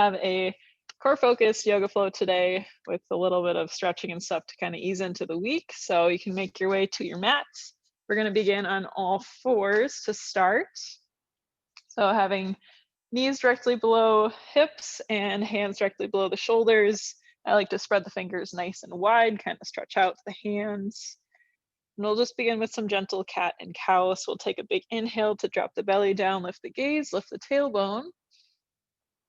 Have a core focused yoga flow today with a little bit of stretching and stuff to kind of ease into the week. So you can make your way to your mats. We're going to begin on all fours to start. So having knees directly below hips and hands directly below the shoulders. I like to spread the fingers nice and wide, kind of stretch out the hands. And we'll just begin with some gentle cat and cow. So we'll take a big inhale to drop the belly down, lift the gaze, lift the tailbone.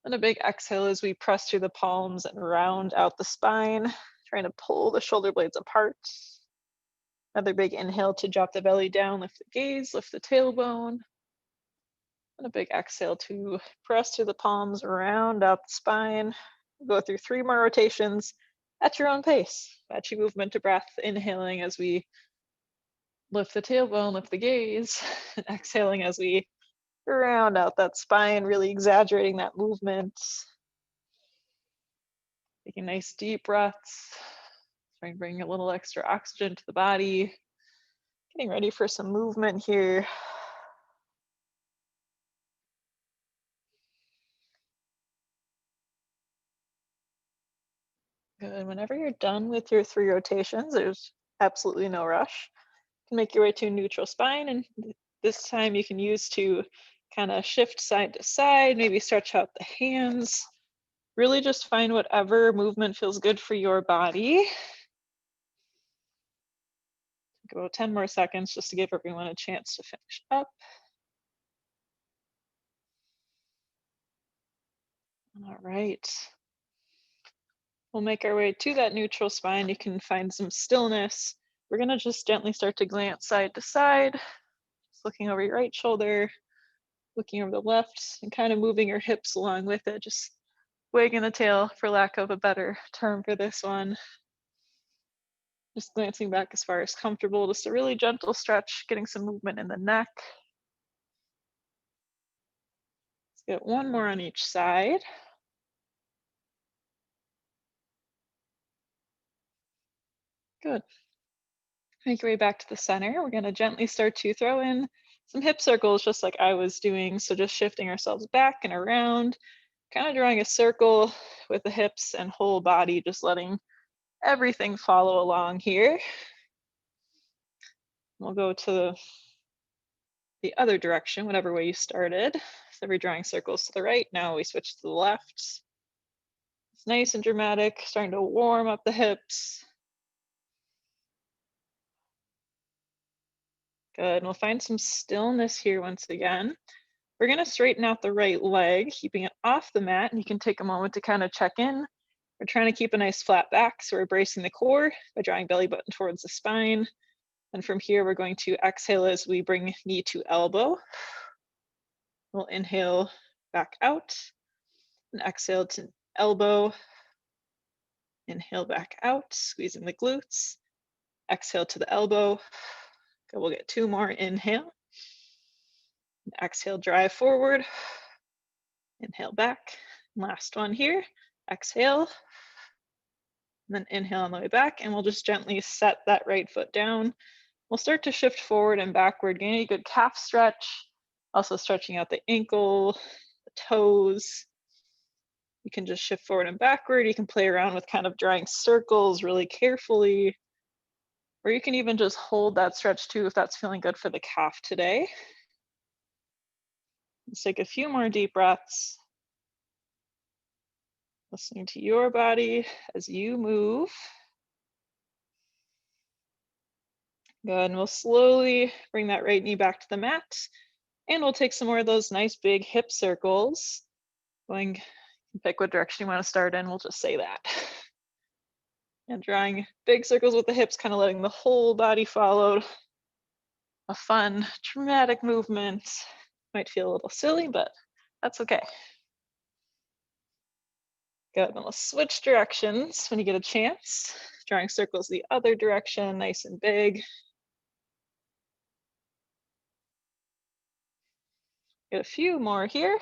And a big exhale as we press through the palms and round out the spine, trying to pull the shoulder blades apart. Another big inhale to drop the belly down, lift the gaze, lift the tailbone. And a big exhale to press through the palms, round out the spine. We'll go through 3 more rotations at your own pace. Matching movement to breath, inhaling as we lift the tailbone, lift the gaze, and exhaling as we round out that spine, really exaggerating that movement. Taking nice deep breaths, trying to bring a little extra oxygen to the body. Getting ready for some movement here. Good. Whenever you're done with your 3 rotations, there's absolutely no rush. You can make your way to a neutral spine, and this time you can use to kind of shift side to side, maybe stretch out the hands. Really just find whatever movement feels good for your body. About 10 more seconds just to give everyone a chance to finish up. All right. We'll make our way to that neutral spine. You can find some stillness. We're gonna just gently start to glance side to side, just looking over your right shoulder, looking over the left, and kind of moving your hips along with it, just wagging the tail, for lack of a better term for this one. Just glancing back as far as comfortable, just a really gentle stretch, getting some movement in the neck. Let's get 1 more on each side. Good. Make your way back to the center. We're gonna gently start to throw in some hip circles, just like I was doing. So just shifting ourselves back and around, kind of drawing a circle with the hips and whole body, just letting everything follow along here. We'll go to the other direction, whatever way you started. So we're drawing circles to the right. Now we switch to the left. It's nice and dramatic, starting to warm up the hips. Good, and we'll find some stillness here once again. We're gonna straighten out the right leg, keeping it off the mat, and you can take a moment to kind of check in. We're trying to keep a nice flat back, so we're bracing the core by drawing belly button towards the spine. And from here, we're going to exhale as we bring knee to elbow. We'll inhale back out, and exhale to elbow. Inhale back out, squeezing the glutes. Exhale to the elbow. Okay, we'll get 2 more, inhale. Exhale, drive forward. Inhale back. Last one here. Exhale. And then inhale on the way back, and we'll just gently set that right foot down. We'll start to shift forward and backward, getting a good calf stretch. Also stretching out the ankle, the toes. You can just shift forward and backward. You can play around with kind of drawing circles really carefully. Or you can even just hold that stretch too if that's feeling good for the calf today. Let's take a few more deep breaths. Listening to your body as you move. Good, and we'll slowly bring that right knee back to the mat. And we'll take some more of those nice big hip circles. Pick what direction you want to start in, we'll just say that. And drawing big circles with the hips, kind of letting the whole body follow. A fun, dramatic movement. Might feel a little silly, but that's okay. Good, then we'll switch directions when you get a chance. Drawing circles the other direction, nice and big. Get a few more here.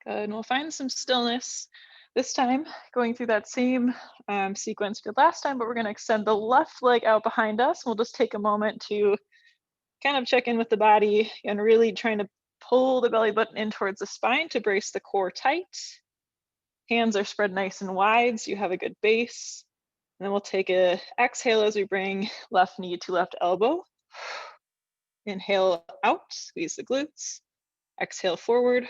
Good, and we'll find some stillness. This time, going through that same sequence we did last time, but we're gonna extend the left leg out behind us. We'll just take a moment to kind of check in with the body and really trying to pull the belly button in towards the spine to brace the core tight. Hands are spread nice and wide so you have a good base. And then we'll take a exhale as we bring left knee to left elbow. Inhale out, squeeze the glutes. Exhale forward.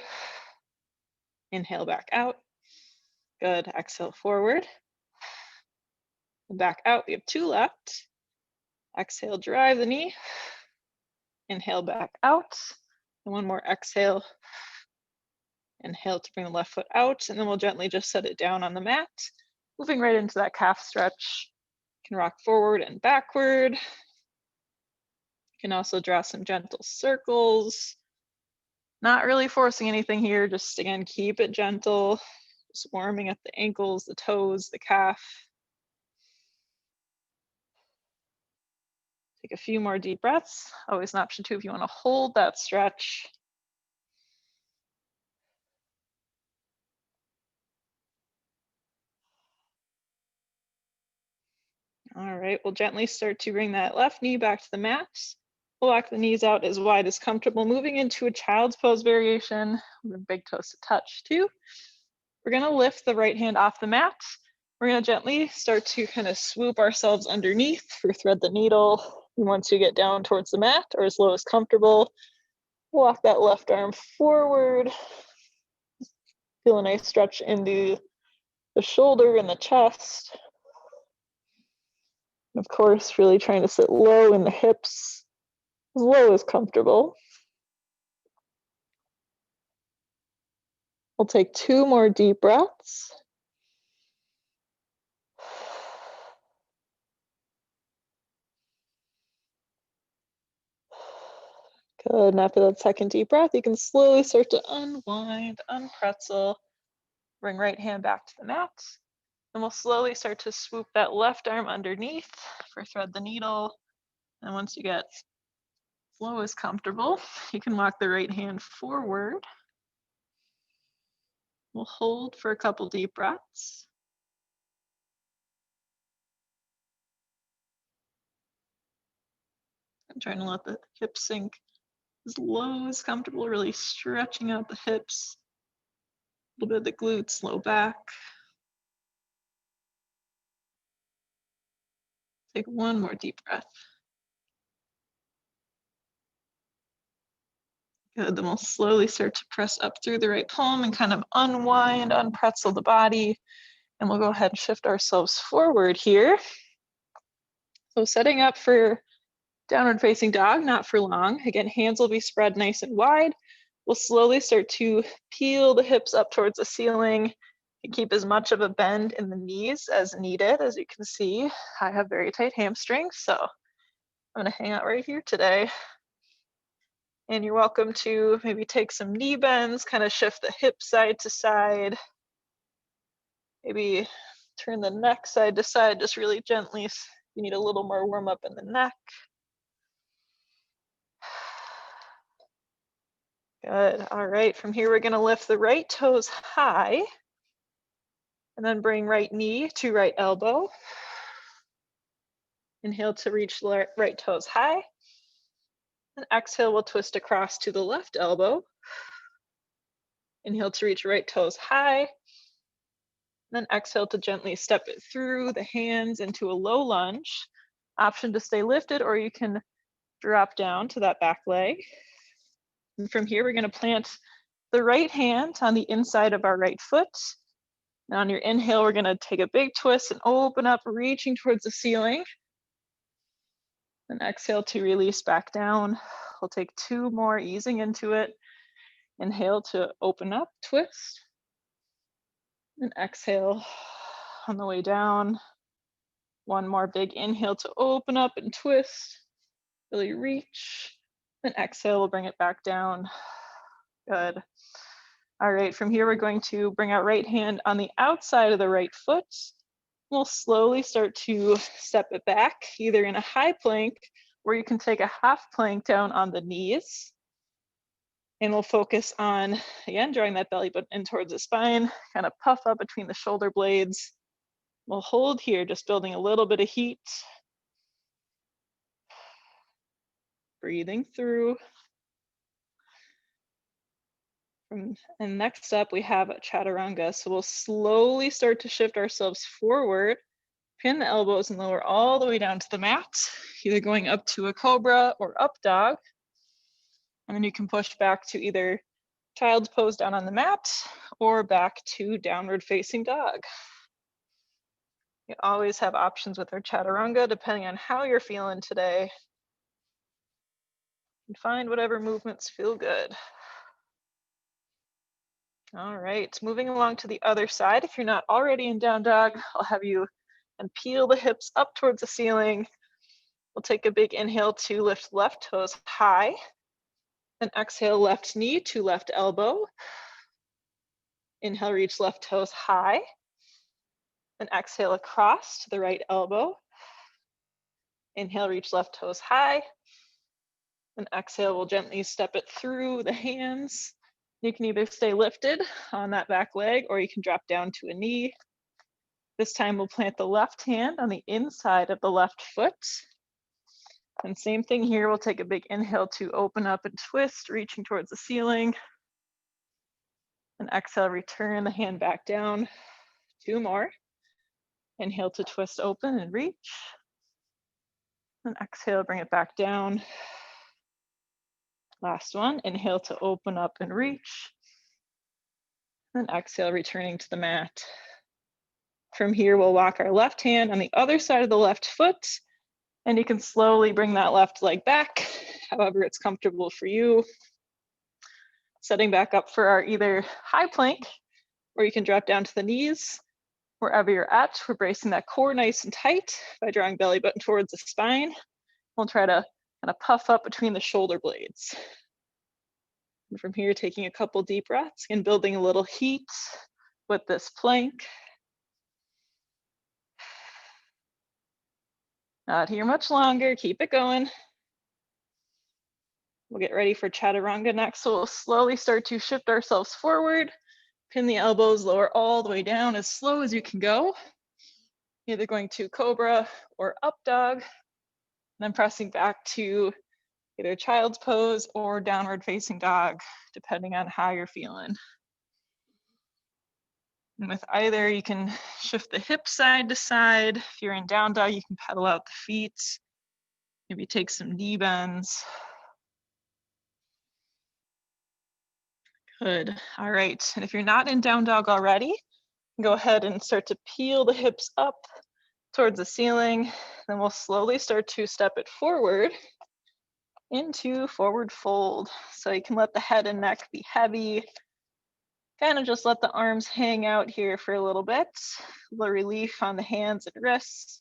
Inhale back out. Good, exhale forward. And back out, we have 2 left. Exhale, drive the knee. Inhale back out. And 1 more exhale. Inhale to bring the left foot out, and then we'll gently just set it down on the mat. Moving right into that calf stretch. You can rock forward and backward. You can also draw some gentle circles. Not really forcing anything here, just again, keep it gentle. Just warming up the ankles, the toes, the calf. Take a few more deep breaths. Always an option too if you want to hold that stretch. All right, we'll gently start to bring that left knee back to the mat. We'll walk the knees out as wide as comfortable, moving into a child's pose variation with big toes to touch too. We're gonna lift the right hand off the mat. We're gonna gently start to kind of swoop ourselves underneath for thread the needle. Once you get down towards the mat or as low as comfortable, walk that left arm forward. Feel a nice stretch into the shoulder and the chest. And of course, really trying to sit low in the hips, as low as comfortable. We'll take 2 more deep breaths. Good, and after that second deep breath, you can slowly start to unwind, unpretzel. Bring right hand back to the mat. And we'll slowly start to swoop that left arm underneath for thread the needle. And once you get low as comfortable, you can walk the right hand forward. We'll hold for a couple deep breaths. I'm trying to let the hips sink as low as comfortable, really stretching out the hips, a little bit of the glutes, low back. Take 1 more deep breath. Good, then we'll slowly start to press up through the right palm and kind of unwind, unpretzel the body. And we'll go ahead and shift ourselves forward here. So setting up for downward facing dog, not for long. Again, hands will be spread nice and wide. We'll slowly start to peel the hips up towards the ceiling and keep as much of a bend in the knees as needed. As you can see, I have very tight hamstrings, so I'm gonna hang out right here today. And you're welcome to maybe take some knee bends, kind of shift the hip side to side. Maybe turn the neck side to side, just really gently. You need a little more warm up in the neck. Good, all right, from here we're gonna lift the right toes high and then bring right knee to right elbow. Inhale to reach right toes high. And exhale, we'll twist across to the left elbow. Inhale to reach right toes high. Then exhale to gently step it through the hands into a low lunge. Option to stay lifted, or you can drop down to that back leg. And from here, we're gonna plant the right hand on the inside of our right foot. Now on your inhale, we're gonna take a big twist and open up, reaching towards the ceiling. And exhale to release back down. We'll take 2 more, easing into it. Inhale to open up, twist. And exhale on the way down. 1 more big inhale to open up and twist. Really reach. And exhale, we'll bring it back down. Good. All right, from here, we're going to bring our right hand on the outside of the right foot. We'll slowly start to step it back, either in a high plank, or you can take a half plank down on the knees. And we'll focus on, again, drawing that belly button in towards the spine, kind of puff up between the shoulder blades. We'll hold here, just building a little bit of heat. Breathing through. And next up, we have chaturanga. So we'll slowly start to shift ourselves forward, pin the elbows and lower all the way down to the mat, either going up to a cobra or up dog. And then you can push back to either child's pose down on the mat or back to downward facing dog. You always have options with our chaturanga depending on how you're feeling today. And find whatever movements feel good. All right, moving along to the other side. If you're not already in down dog, I'll have you and peel the hips up towards the ceiling. We'll take a big inhale to lift left toes high. Then exhale, left knee to left elbow. Inhale, reach left toes high. Then exhale across to the right elbow. Inhale, reach left toes high. Then exhale, we'll gently step it through the hands. You can either stay lifted on that back leg or you can drop down to a knee. This time we'll plant the left hand on the inside of the left foot. And same thing here, we'll take a big inhale to open up and twist, reaching towards the ceiling. And exhale, return the hand back down. 2 more. Inhale to twist open and reach. And exhale, bring it back down. Last one, inhale to open up and reach. And exhale, returning to the mat. From here, we'll walk our left hand on the other side of the left foot, and you can slowly bring that left leg back, however it's comfortable for you. Setting back up for our either high plank, or you can drop down to the knees. Wherever you're at, we're bracing that core nice and tight by drawing belly button towards the spine. We'll try to kind of puff up between the shoulder blades. And from here, taking a couple deep breaths and building a little heat with this plank. Not here much longer, keep it going. We'll get ready for chaturanga next. So we'll slowly start to shift ourselves forward, pin the elbows, lower all the way down as slow as you can go. Either going to cobra or up dog, and then pressing back to either child's pose or downward facing dog, depending on how you're feeling. And with either, you can shift the hips side to side. If you're in down dog, you can pedal out the feet. Maybe take some knee bends. Good, all right. And if you're not in down dog already, go ahead and start to peel the hips up towards the ceiling. Then we'll slowly start to step it forward into forward fold. So you can let the head and neck be heavy. Kind of just let the arms hang out here for a little bit. A little relief on the hands and wrists.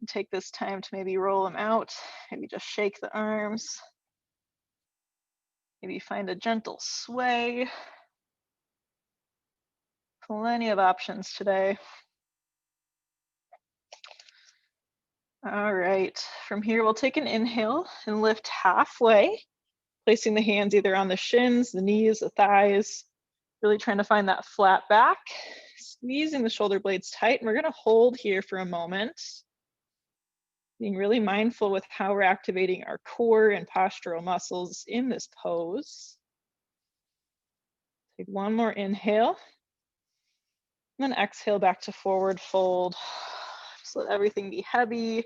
Take this time to maybe roll them out. Maybe just shake the arms. Maybe find a gentle sway. Plenty of options today. All right, from here we'll take an inhale and lift halfway, placing the hands either on the shins, the knees, the thighs. Really trying to find that flat back, squeezing the shoulder blades tight. And we're gonna hold here for a moment. Being really mindful with how we're activating our core and postural muscles in this pose. Take one more inhale. And then exhale back to forward fold. Just let everything be heavy.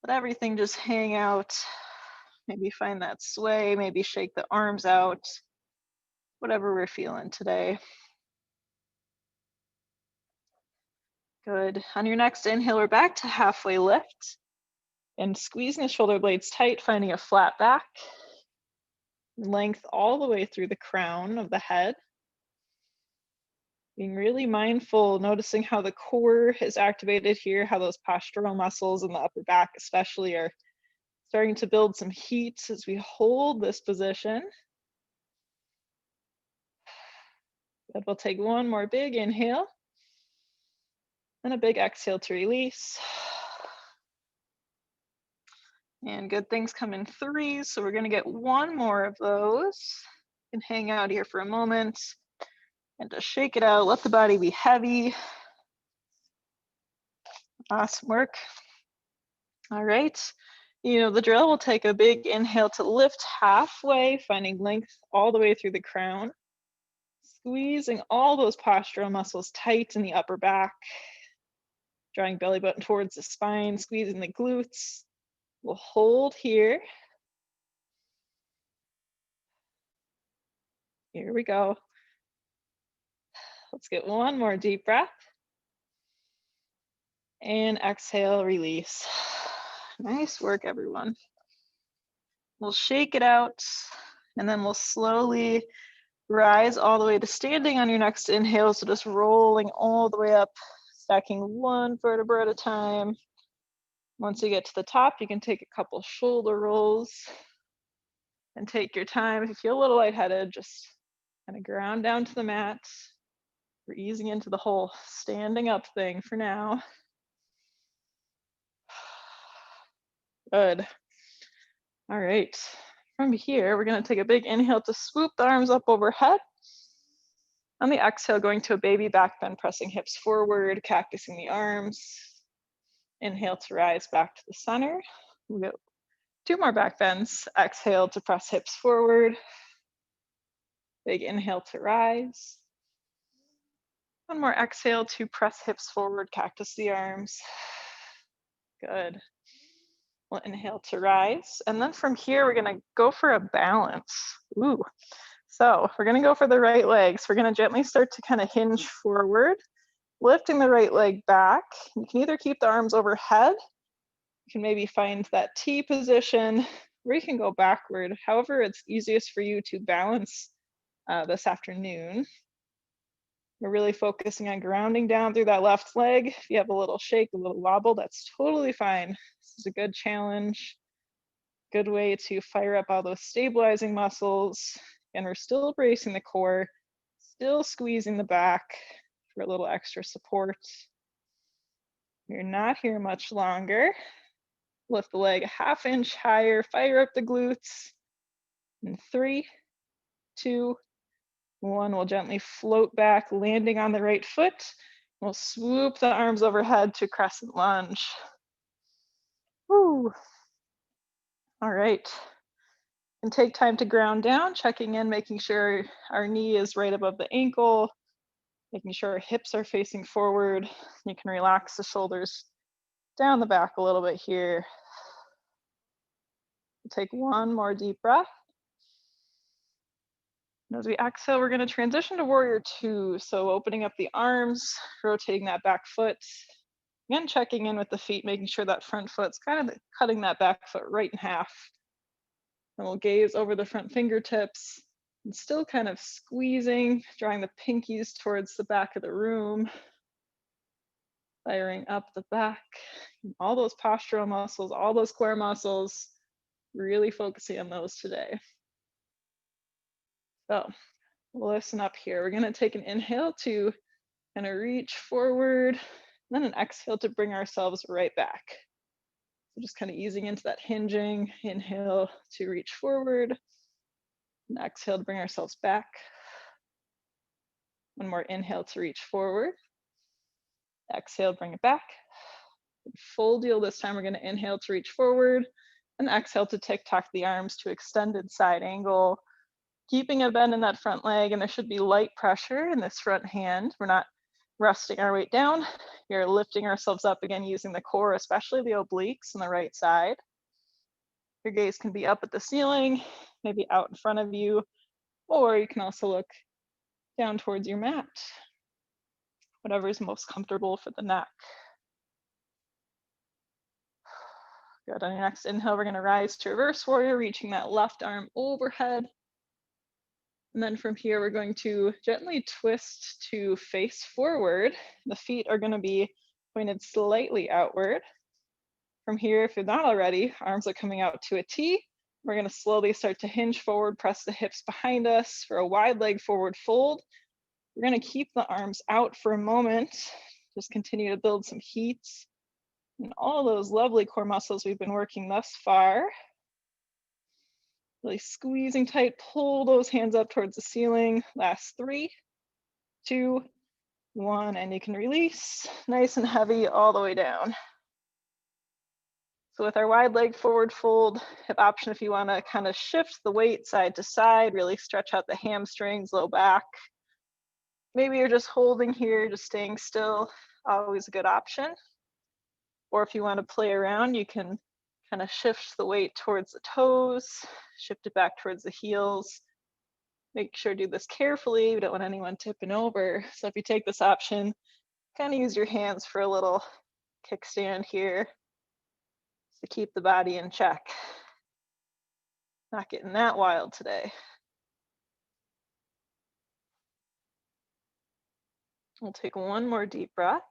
Let everything just hang out. Maybe find that sway, maybe shake the arms out. Whatever we're feeling today. Good. On your next inhale, we're back to halfway lift. And squeezing the shoulder blades tight, finding a flat back. Length all the way through the crown of the head. Being really mindful, noticing how the core is activated here, how those postural muscles in the upper back especially are starting to build some heat as we hold this position. Good. We'll take one more big inhale and a big exhale to release. And good things come in threes, so we're gonna get one more of those. You can hang out here for a moment and just shake it out, let the body be heavy. Awesome work. All right, You know the drill. We'll take a big inhale to lift halfway, finding length all the way through the crown. Squeezing all those postural muscles tight in the upper back. Drawing belly button towards the spine, squeezing the glutes. We'll hold here. Here we go. Let's get one more deep breath. And exhale, release. Nice work, everyone. We'll shake it out, and then we'll slowly rise all the way to standing on your next inhale. So just rolling all the way up, stacking one vertebra at a time. Once you get to the top, you can take a couple shoulder rolls and take your time. If you feel a little lightheaded, just kind of ground down to the mat. We're easing into the whole standing up thing for now. Good. All right. From here, we're going to take a big inhale to swoop the arms up overhead. On the exhale, going to a baby back bend, pressing hips forward, cactusing the arms. Inhale to rise back to the center. We'll go 2 more back bends. Exhale to press hips forward. Big inhale to rise. 1 more exhale to press hips forward, cactus the arms. Good. We'll inhale to rise. And then from here, we're going to go for a balance. Ooh. So we're going to go for the right leg. So we're going to gently start to kind of hinge forward, lifting the right leg back. You can either keep the arms overhead. You can maybe find that T position, or you can go backward. However, it's easiest for you to balance this afternoon. We're really focusing on grounding down through that left leg. If you have a little shake, a little wobble, that's totally fine. This is a good challenge. Good way to fire up all those stabilizing muscles. And we're still bracing the core, still squeezing the back for a little extra support. You're not here much longer. Lift the leg a ½ inch higher, fire up the glutes. In 3, 2, 1, we'll gently float back, landing on the right foot. We'll swoop the arms overhead to crescent lunge. Woo. All right. And take time to ground down, checking in, making sure our knee is right above the ankle, making sure our hips are facing forward. You can relax the shoulders down the back a little bit here. We'll take 1 more deep breath. And as we exhale, we're going to transition to warrior 2. So opening up the arms, rotating that back foot. Again, checking in with the feet, making sure that front foot's kind of cutting that back foot right in half. And we'll gaze over the front fingertips and still kind of squeezing, drawing the pinkies towards the back of the room. Firing up the back, all those postural muscles, all those core muscles, really focusing on those today. So we'll listen up here. We're gonna take an inhale to kind of reach forward, then an exhale to bring ourselves right back. So just kind of easing into that hinging. Inhale to reach forward, and exhale to bring ourselves back. 1 more inhale to reach forward. Exhale, bring it back. Full deal this time. We're going to inhale to reach forward and exhale to tick-tock the arms to extended side angle, keeping a bend in that front leg, and there should be light pressure in this front hand. We're not resting our weight down. You're lifting ourselves up again using the core, especially the obliques on the right side. Your gaze can be up at the ceiling, maybe out in front of you, or you can also look down towards your mat. Whatever is most comfortable for the neck. Good. On your next inhale, we're going to rise to reverse warrior, reaching that left arm overhead. And then from here, we're going to gently twist to face forward. The feet are going to be pointed slightly outward. From here, if you're not already, arms are coming out to a T. We're going to slowly start to hinge forward, press the hips behind us for a wide leg forward fold. We're going to keep the arms out for a moment. Just continue to build some heat. And all those lovely core muscles we've been working thus far. Really squeezing tight, pull those hands up towards the ceiling. Last 3, 2, 1, and you can release. Nice and heavy all the way down. So with our wide leg forward fold, hip option if you want to kind of shift the weight side to side, really stretch out the hamstrings, low back. Maybe you're just holding here, just staying still, always a good option. Or if you want to play around, you can kind of shift the weight towards the toes, shift it back towards the heels. Make sure to do this carefully. We don't want anyone tipping over. So if you take this option, kind of use your hands for a little kickstand here to keep the body in check. Not getting that wild today. We'll take one more deep breath.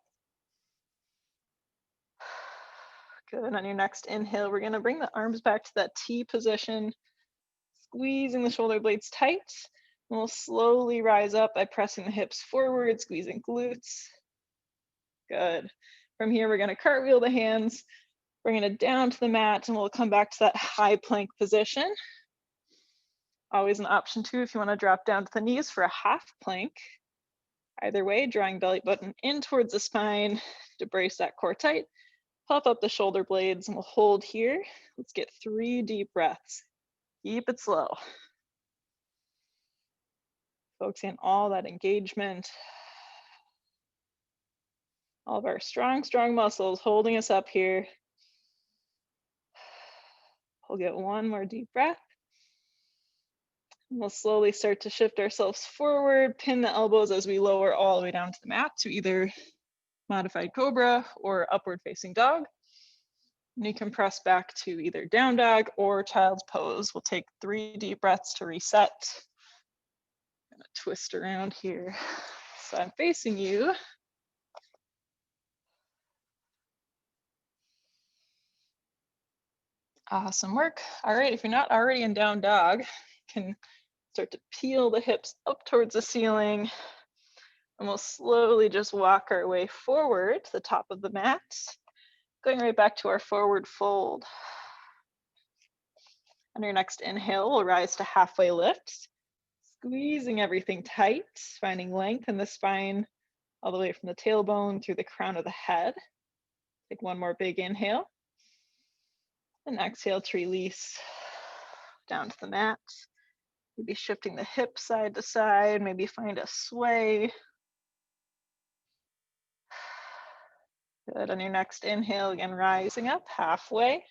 Good. On your next inhale, we're going to bring the arms back to that T position, squeezing the shoulder blades tight. We'll slowly rise up by pressing the hips forward, squeezing glutes. Good. From here, we're going to cartwheel the hands, bringing it down to the mat, and we'll come back to that high plank position. Always an option too if you want to drop down to the knees for a half plank. Either way, drawing belly button in towards the spine to brace that core tight. Puff up the shoulder blades and we'll hold here. Let's get 3 deep breaths. Keep it slow. Focusing on all that engagement. All of our strong muscles holding us up here. We'll get one more deep breath. And we'll slowly start to shift ourselves forward, pin the elbows as we lower all the way down to the mat to either modified cobra or upward facing dog. And you can press back to either down dog or child's pose. We'll take 3 deep breaths to reset. I'm gonna twist around here. So I'm facing you. Awesome work. All right, if you're not already in down dog, you can start to peel the hips up towards the ceiling. And we'll slowly just walk our way forward to the top of the mat, going right back to our forward fold. On your next inhale, we'll rise to halfway lift, squeezing everything tight, finding length in the spine all the way from the tailbone through the crown of the head. Take one more big inhale. And exhale to release down to the mat. Maybe shifting the hips side to side, maybe find a sway. Good. On your next inhale, again, rising up halfway.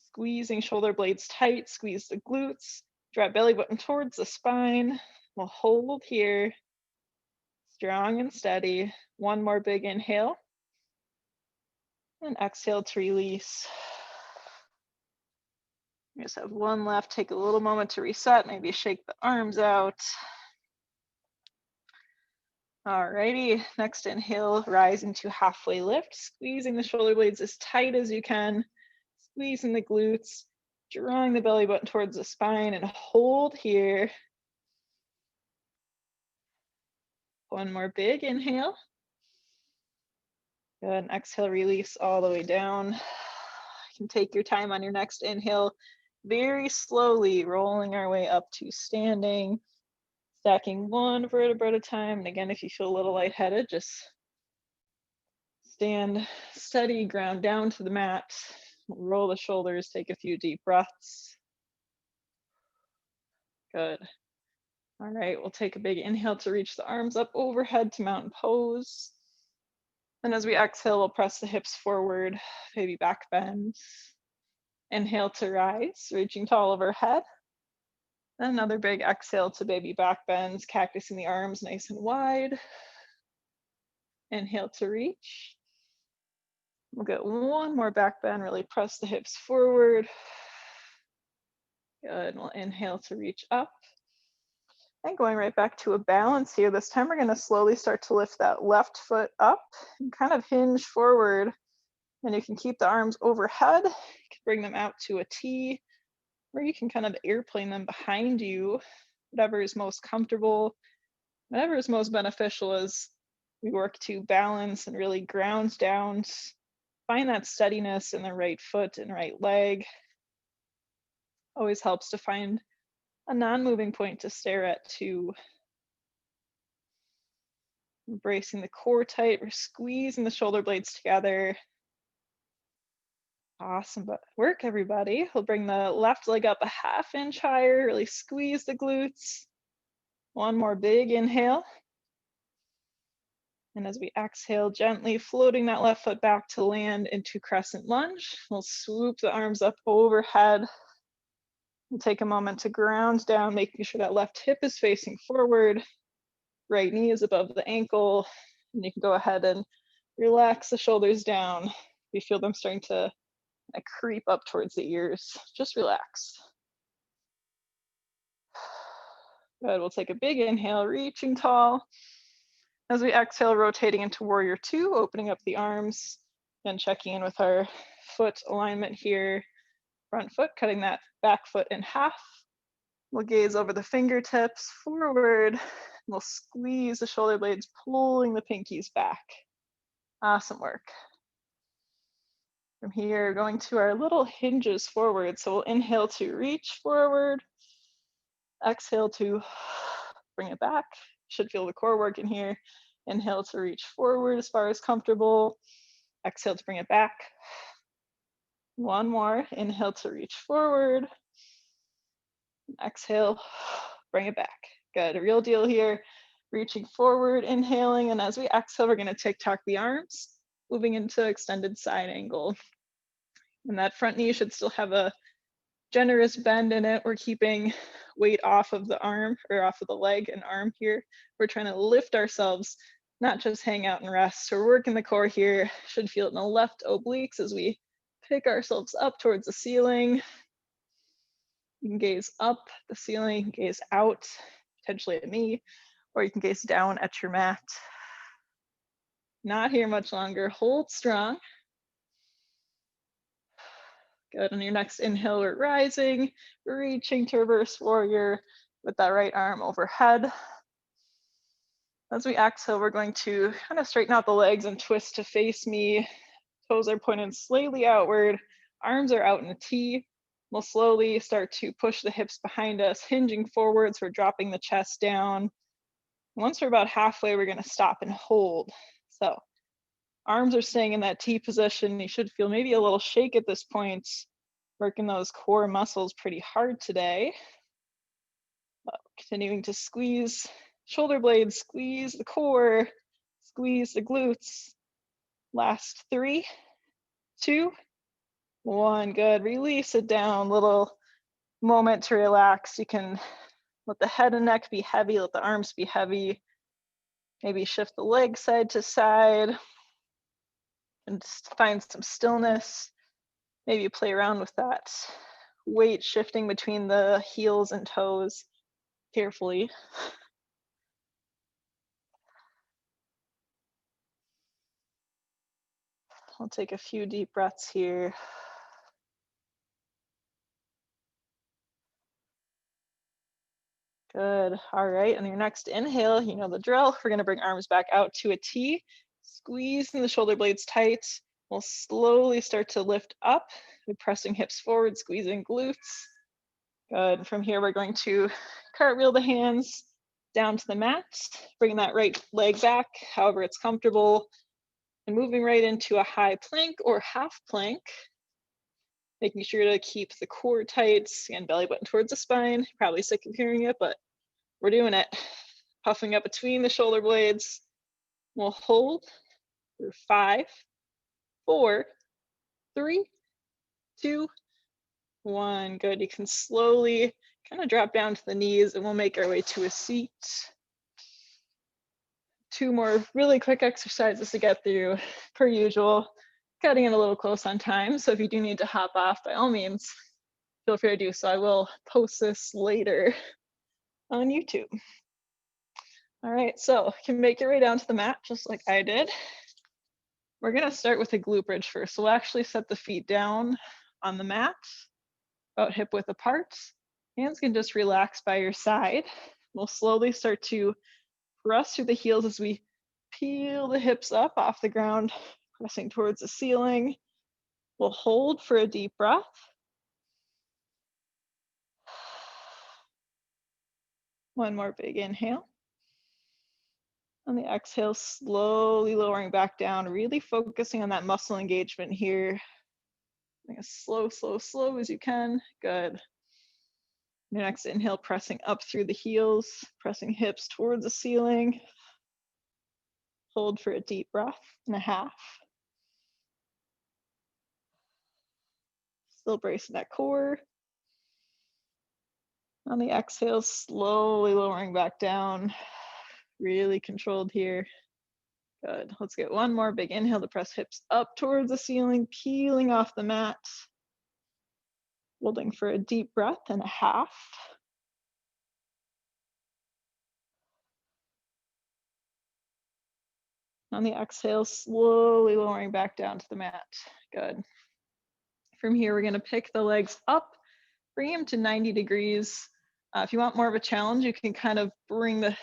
Squeezing shoulder blades tight, squeeze the glutes, drop belly button towards the spine. We'll hold here, strong and steady. One more big inhale. And exhale to release. You just have one left. Take a little moment to reset, maybe shake the arms out. Alrighty, next inhale, rising to halfway lift, squeezing the shoulder blades as tight as you can, squeezing the glutes, drawing the belly button towards the spine, and hold here. One more big inhale. Good, and exhale, release all the way down. You can take your time on your next inhale, very slowly rolling our way up to standing. Stacking one vertebra at a time. And again, if you feel a little lightheaded, just stand steady, ground down to the mat, roll the shoulders, take a few deep breaths. Good. All right, we'll take a big inhale to reach the arms up overhead to mountain pose. And as we exhale, we'll press the hips forward, baby back bend. Inhale to rise, reaching tall overhead. Another big exhale to baby back bends, cactusing the arms nice and wide. Inhale to reach. We'll get one more back bend, really press the hips forward. Good, we'll inhale to reach up. And going right back to a balance here. This time we're gonna slowly start to lift that left foot up and kind of hinge forward. And you can keep the arms overhead. You can bring them out to a T, or you can kind of airplane them behind you, whatever is most comfortable, whatever is most beneficial as we work to balance and really ground down. Find that steadiness in the right foot and right leg. Always helps to find a non-moving point to stare at too. Embracing the core tight, we're squeezing the shoulder blades together. Awesome work, everybody. We'll bring the left leg up a ½ inch higher, really squeeze the glutes. One more big inhale. And as we exhale, gently floating that left foot back to land into crescent lunge. We'll swoop the arms up overhead. We'll take a moment to ground down, making sure that left hip is facing forward. Right knee is above the ankle. And you can go ahead and relax the shoulders down. You feel them starting to creep up towards the ears. Just relax. Good, we'll take a big inhale, reaching tall. As we exhale, rotating into warrior two, opening up the arms and checking in with our foot alignment here. Front foot, cutting that back foot in half. We'll gaze over the fingertips forward. We'll squeeze the shoulder blades, pulling the pinkies back. Awesome work. From here, going to our little hinges forward. So we'll inhale to reach forward. Exhale to bring it back. Should feel the core working here. Inhale to reach forward as far as comfortable. Exhale to bring it back. One more. Inhale to reach forward. Exhale, bring it back. Good, a real deal here. Reaching forward, inhaling, and as we exhale, we're gonna TikTok the arms, moving into extended side angle. And that front knee should still have a generous bend in it. We're keeping weight off of the arm or off of the leg and arm here. We're trying to lift ourselves, not just hang out and rest. So we're working the core here. Should feel it in the left obliques as we pick ourselves up towards the ceiling. You can gaze up the ceiling, gaze out, potentially at me, or you can gaze down at your mat. Not here much longer. Hold strong. Good. On your next inhale, we're rising, reaching to reverse warrior with that right arm overhead. As we exhale, we're going to kind of straighten out the legs and twist to face me. Toes are pointed slightly outward. Arms are out in a T. We'll slowly start to push the hips behind us, hinging forwards. We're dropping the chest down. Once we're about halfway, we're going to stop and hold. So arms are staying in that T position. You should feel maybe a little shake at this point. Working those core muscles pretty hard today. Continuing to squeeze shoulder blades, squeeze the core, squeeze the glutes. Last 3, 2, 1. Good. Release it down. Little moment to relax. You can let the head and neck be heavy, let the arms be heavy. Maybe shift the leg side to side and just find some stillness. Maybe play around with that weight shifting between the heels and toes carefully. I'll take a few deep breaths here. Good. All right. On your next inhale, you know the drill. We're going to bring arms back out to a T, squeezing the shoulder blades tight. We'll slowly start to lift up. We're pressing hips forward, squeezing glutes. Good. From here, we're going to cartwheel the hands down to the mat, bringing that right leg back, however it's comfortable, and moving right into a high plank or half plank. Making sure to keep the core tight and belly button towards the spine. You're probably sick of hearing it, but we're doing it. Puffing up between the shoulder blades. We'll hold for 5, 4, 3, 2, 1. Good. You can slowly kind of drop down to the knees and we'll make our way to a seat. 2 more really quick exercises to get through per usual. Cutting it a little close on time. So if you do need to hop off, by all means, feel free to do so. I will post this later on YouTube. All right, so you can make your way down to the mat just like I did. We're gonna start with a glute bridge first. So we'll actually set the feet down on the mat, about hip width apart. Hands can just relax by your side. We'll slowly start to press through the heels as we peel the hips up off the ground, pressing towards the ceiling. We'll hold for a deep breath. One more big inhale. On the exhale, slowly lowering back down, really focusing on that muscle engagement here. As slow, slow, slow as you can. Good. Your next inhale, pressing up through the heels, pressing hips towards the ceiling. Hold for a deep breath and a half. Still bracing that core. On the exhale, slowly lowering back down. Really controlled here. Good. Let's get one more big inhale to press hips up towards the ceiling, peeling off the mat. Holding for a deep breath and a half. On the exhale, slowly lowering back down to the mat. Good. From here, we're going to pick the legs up, bring them to 90 degrees. If you want more of a challenge, you can kind of bring the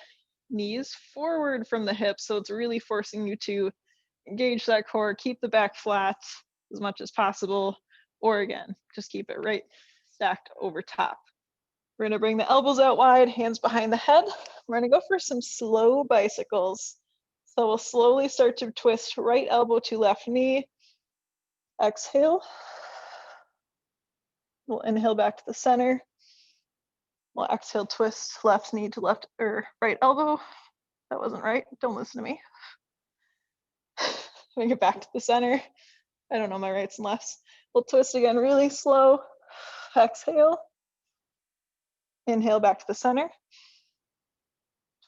knees forward from the hips, so it's really forcing you to engage that core, keep the back flat as much as possible, or again, just keep it right stacked over top. We're going to bring the elbows out wide, hands behind the head. We're going to go for some slow bicycles. So we'll slowly start to twist right elbow to left knee. Exhale. We'll inhale back to the center. We'll exhale, twist left knee to left or right elbow. That wasn't right. Don't listen to me. Bring it back to the center. I don't know my rights and lefts. We'll twist again really slow. Exhale. Inhale back to the center.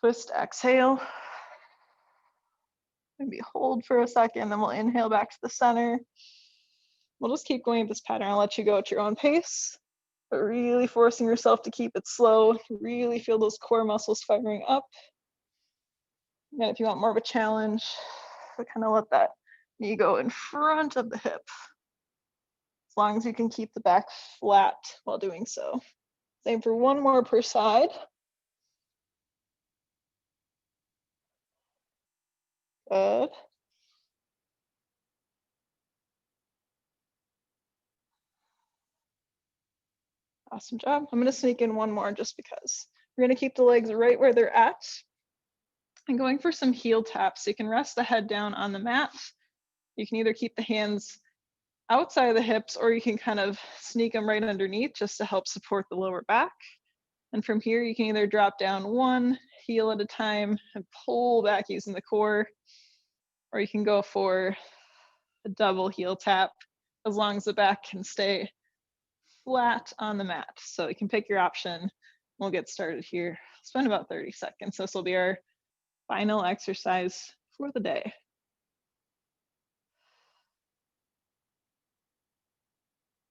Twist, exhale. Maybe hold for a second, then we'll inhale back to the center. We'll just keep going with this pattern. I'll let you go at your own pace, but really forcing yourself to keep it slow. Really feel those core muscles firing up. And if you want more of a challenge, kind of let that knee go in front of the hip. As long as you can keep the back flat while doing so. Same for one more per side. Good. Awesome job. I'm going to sneak in one more just because. We're going to keep the legs right where they're at. And going for some heel taps. So you can rest the head down on the mat. You can either keep the hands outside of the hips, or you can kind of sneak them right underneath just to help support the lower back. And from here, you can either drop down one heel at a time and pull back using the core, or you can go for a double heel tap as long as the back can stay flat on the mat. So you can pick your option. We'll get started here. Spend about 30 seconds. This will be our final exercise for the day.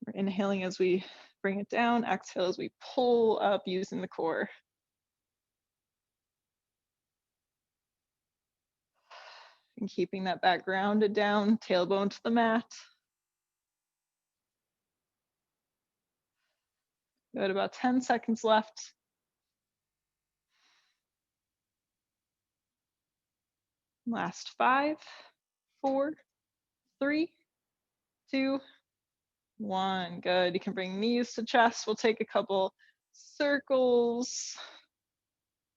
We're inhaling as we bring it down, exhale as we pull up using the core. And keeping that back grounded down, tailbone to the mat. Good, about 10 seconds left. Last 5, 4, 3, 2, 1. Good. You can bring knees to chest. We'll take a couple circles,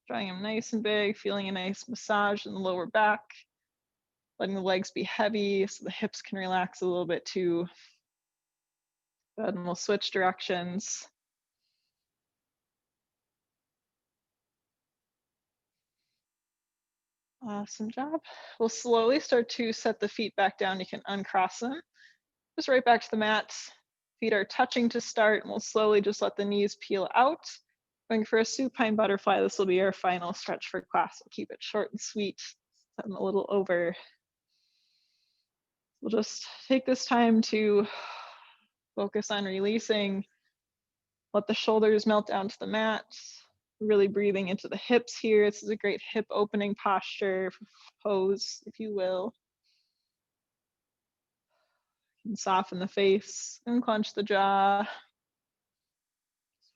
drawing them nice and big, feeling a nice massage in the lower back, letting the legs be heavy so the hips can relax a little bit too. Good. And we'll switch directions. Awesome job. We'll slowly start to set the feet back down. You can uncross them. Just right back to the mat. Feet are touching to start, and we'll slowly just let the knees peel out. Going for a supine butterfly. This will be our final stretch for class. We'll keep it short and sweet. I'm a little over. We'll just take this time to focus on releasing. Let the shoulders melt down to the mat. Really breathing into the hips here. This is a great hip opening posture, pose, if you will. And soften the face, unclench the jaw.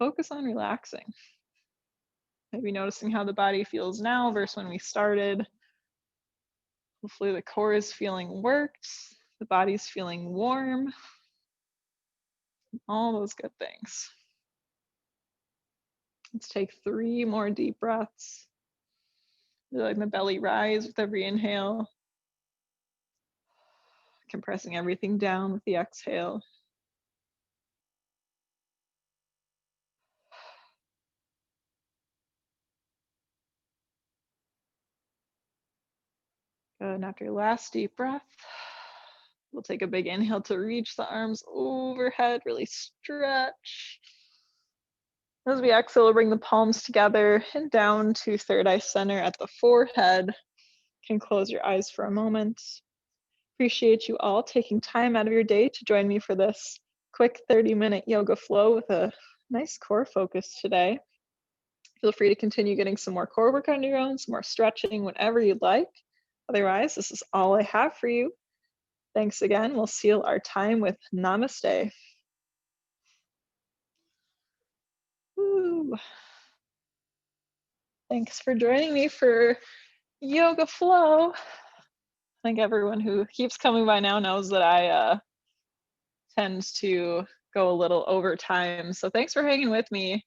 Focus on relaxing. Maybe noticing how the body feels now versus when we started. Hopefully the core is feeling worked, the body's feeling warm, all those good things. Let's take 3 more deep breaths. Letting the belly rise with every inhale. Compressing everything down with the exhale. Good, and after your last deep breath, we'll take a big inhale to reach the arms overhead, really stretch. As we exhale, we'll bring the palms together and down to third eye center at the forehead. You can close your eyes for a moment. Appreciate you all taking time out of your day to join me for this quick 30-minute yoga flow with a nice core focus today. Feel free to continue getting some more core work on your own, some more stretching, whenever you'd like. Otherwise, this is all I have for you. Thanks again. We'll seal our time with namaste. Woo. Thanks for joining me for yoga flow. I think everyone who keeps coming by now knows that I tend to go a little over time. So thanks for hanging with me.